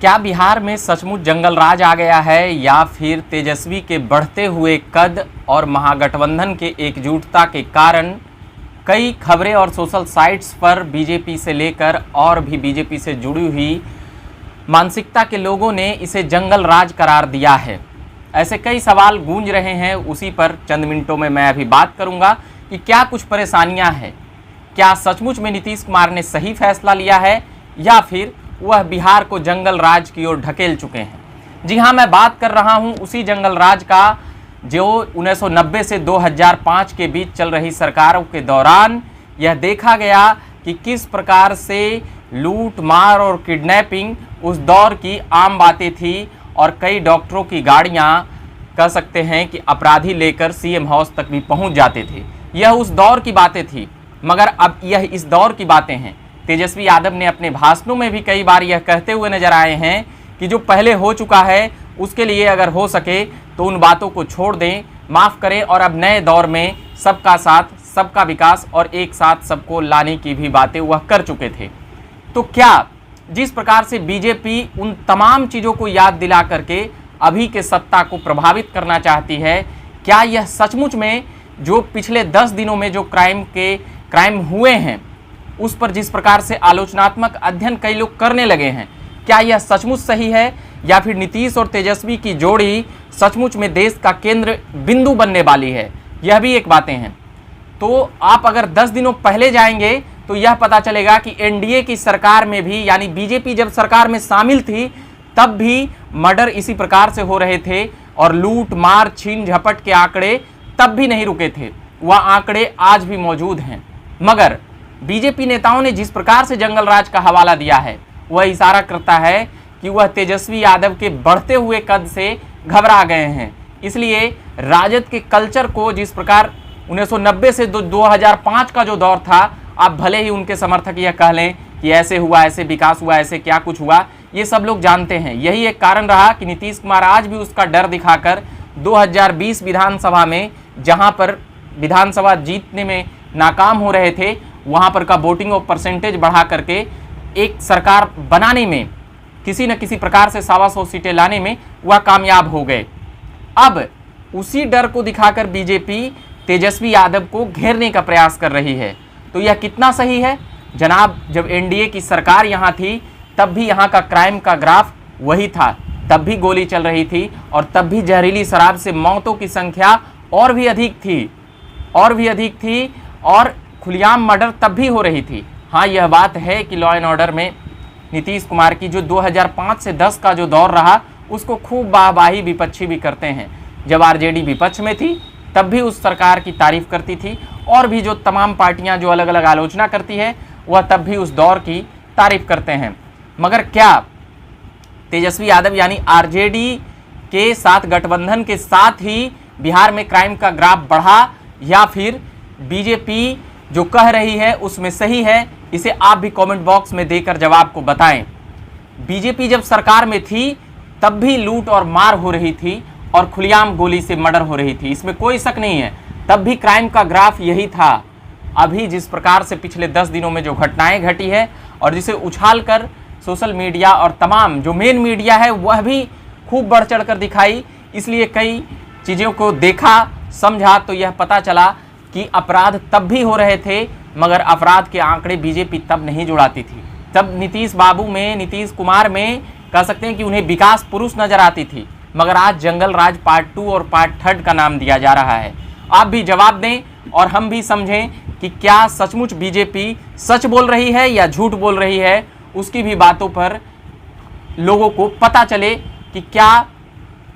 क्या बिहार में सचमुच जंगल राज आ गया है या फिर तेजस्वी के बढ़ते हुए कद और महागठबंधन के एकजुटता के कारण कई खबरें और सोशल साइट्स पर बीजेपी से लेकर और भी बीजेपी से जुड़ी हुई मानसिकता के लोगों ने इसे जंगल राज करार दिया है। ऐसे कई सवाल गूंज रहे हैं। उसी पर चंद मिनटों में मैं अभी बात करूंगा कि क्या कुछ परेशानियां हैं, क्या सचमुच में नीतीश कुमार ने सही फैसला लिया है या फिर वह बिहार को जंगल राज की ओर ढकेल चुके हैं। जी हाँ, मैं बात कर रहा हूं उसी जंगल राज का जो 1990 से 2005 के बीच चल रही सरकारों के दौरान यह देखा गया कि किस प्रकार से लूट मार और किडनैपिंग उस दौर की आम बातें थी और कई डॉक्टरों की गाड़ियां कह सकते हैं कि अपराधी लेकर सीएम हाउस तक भी पहुंच जाते थे। यह उस दौर की बातें थी, मगर अब यह इस दौर की बातें हैं। तेजस्वी यादव ने अपने भाषणों में भी कई बार यह कहते हुए नजर आए हैं कि जो पहले हो चुका है उसके लिए अगर हो सके तो उन बातों को छोड़ दें, माफ़ करें और अब नए दौर में सबका साथ, सबका विकास और एक साथ सबको लाने की भी बातें वह कर चुके थे। तो क्या जिस प्रकार से बीजेपी उन तमाम चीज़ों को याद दिला करके अभी के सत्ता को प्रभावित करना चाहती है, क्या यह सचमुच में जो पिछले 10 दिनों में जो क्राइम हुए हैं उस पर जिस प्रकार से आलोचनात्मक अध्ययन कई लोग करने लगे हैं, क्या यह सचमुच सही है या फिर नीतीश और तेजस्वी की जोड़ी सचमुच में देश का केंद्र बिंदु बनने वाली है, यह भी एक बातें हैं। तो आप अगर 10 दिनों पहले जाएंगे तो यह पता चलेगा कि एनडीए की सरकार में भी, यानी बीजेपी जब सरकार में शामिल थी तब भी मर्डर इसी प्रकार से हो रहे थे और लूट मार छीन झपट के आंकड़े तब भी नहीं रुके थे। वह आंकड़े आज भी मौजूद हैं। मगर बीजेपी नेताओं ने जिस प्रकार से जंगल राज का हवाला दिया है वह इशारा करता है कि वह तेजस्वी यादव के बढ़ते हुए कद से घबरा गए हैं। इसलिए राजद के कल्चर को जिस प्रकार 1990 से 2005 का जो दौर था, आप भले ही उनके समर्थक यह कह लें कि ऐसे हुआ, ऐसे विकास हुआ, ऐसे क्या कुछ हुआ, ये सब लोग जानते हैं। यही एक कारण रहा कि नीतीश कुमार आज भी उसका डर दिखाकर 2020 विधानसभा में, जहां पर विधानसभा जीतने में नाकाम हो रहे थे, वहां पर का वोटिंग और परसेंटेज बढ़ा करके एक सरकार बनाने में, किसी न किसी प्रकार से 125 सीटें लाने में वह कामयाब हो गए। अब उसी डर को दिखाकर बीजेपी तेजस्वी यादव को घेरने का प्रयास कर रही है। तो यह कितना सही है जनाब? जब एनडीए की सरकार यहाँ थी तब भी यहाँ का क्राइम का ग्राफ वही था, तब भी गोली चल रही थी और तब भी जहरीली शराब से मौतों की संख्या और भी अधिक थी और खुलेआम मर्डर तब भी हो रही थी। हाँ, यह बात है कि लॉ एंड ऑर्डर में नीतीश कुमार की जो 2005 से 10 का जो दौर रहा उसको खूब वाहवाही विपक्षी भी करते हैं। जब आरजेडी विपक्ष में थी तब भी उस सरकार की तारीफ करती थी और भी जो तमाम पार्टियां जो अलग अलग आलोचना करती है वह तब भी उस दौर की तारीफ करते हैं। मगर क्या तेजस्वी यादव यानी आरजेडी के साथ गठबंधन के साथ ही बिहार में क्राइम का ग्राफ बढ़ा या फिर बीजेपी जो कह रही है उसमें सही है? इसे आप भी कमेंट बॉक्स में देकर जवाब को बताएं। बीजेपी जब सरकार में थी तब भी लूट और मार हो रही थी और खुलेआम गोली से मर्डर हो रही थी, इसमें कोई शक नहीं है। तब भी क्राइम का ग्राफ यही था। अभी जिस प्रकार से पिछले 10 दिनों में जो घटनाएं घटी है और जिसे उछाल कर सोशल मीडिया और तमाम जो मेन मीडिया है वह भी खूब बढ़ चढ़ कर दिखाई, इसलिए कई चीज़ों को देखा समझा तो यह पता चला कि अपराध तब भी हो रहे थे, मगर अपराध के आंकड़े बीजेपी तब नहीं जुड़ाती थी। तब नीतीश कुमार में कह सकते हैं कि उन्हें विकास पुरुष नजर आती थी, मगर आज जंगल राज पार्ट 2 और पार्ट 3 का नाम दिया जा रहा है। आप भी जवाब दें और हम भी समझें कि क्या सचमुच बीजेपी सच बोल रही है या झूठ बोल रही है, उसकी भी बातों पर लोगों को पता चले कि क्या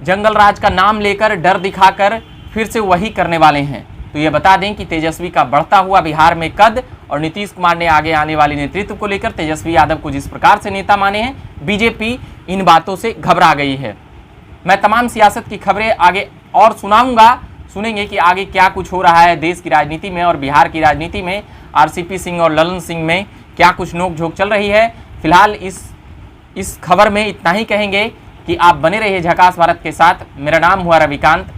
जंगल राज का नाम लेकर डर दिखाकर फिर से वही करने वाले हैं। तो ये बता दें कि तेजस्वी का बढ़ता हुआ बिहार में कद और नीतीश कुमार ने आगे आने वाले नेतृत्व को लेकर तेजस्वी यादव को जिस प्रकार से नेता माने हैं, बीजेपी इन बातों से घबरा गई है। मैं तमाम सियासत की खबरें आगे और सुनेंगे कि आगे क्या कुछ हो रहा है देश की राजनीति में और बिहार की राजनीति में, आरसीपी सिंह और ललन सिंह में क्या कुछ नोकझोंक चल रही है। फिलहाल इस खबर में इतना ही कहेंगे कि आप बने रहिए झकास भारत के साथ। मेरा नाम हुआ रविकांत।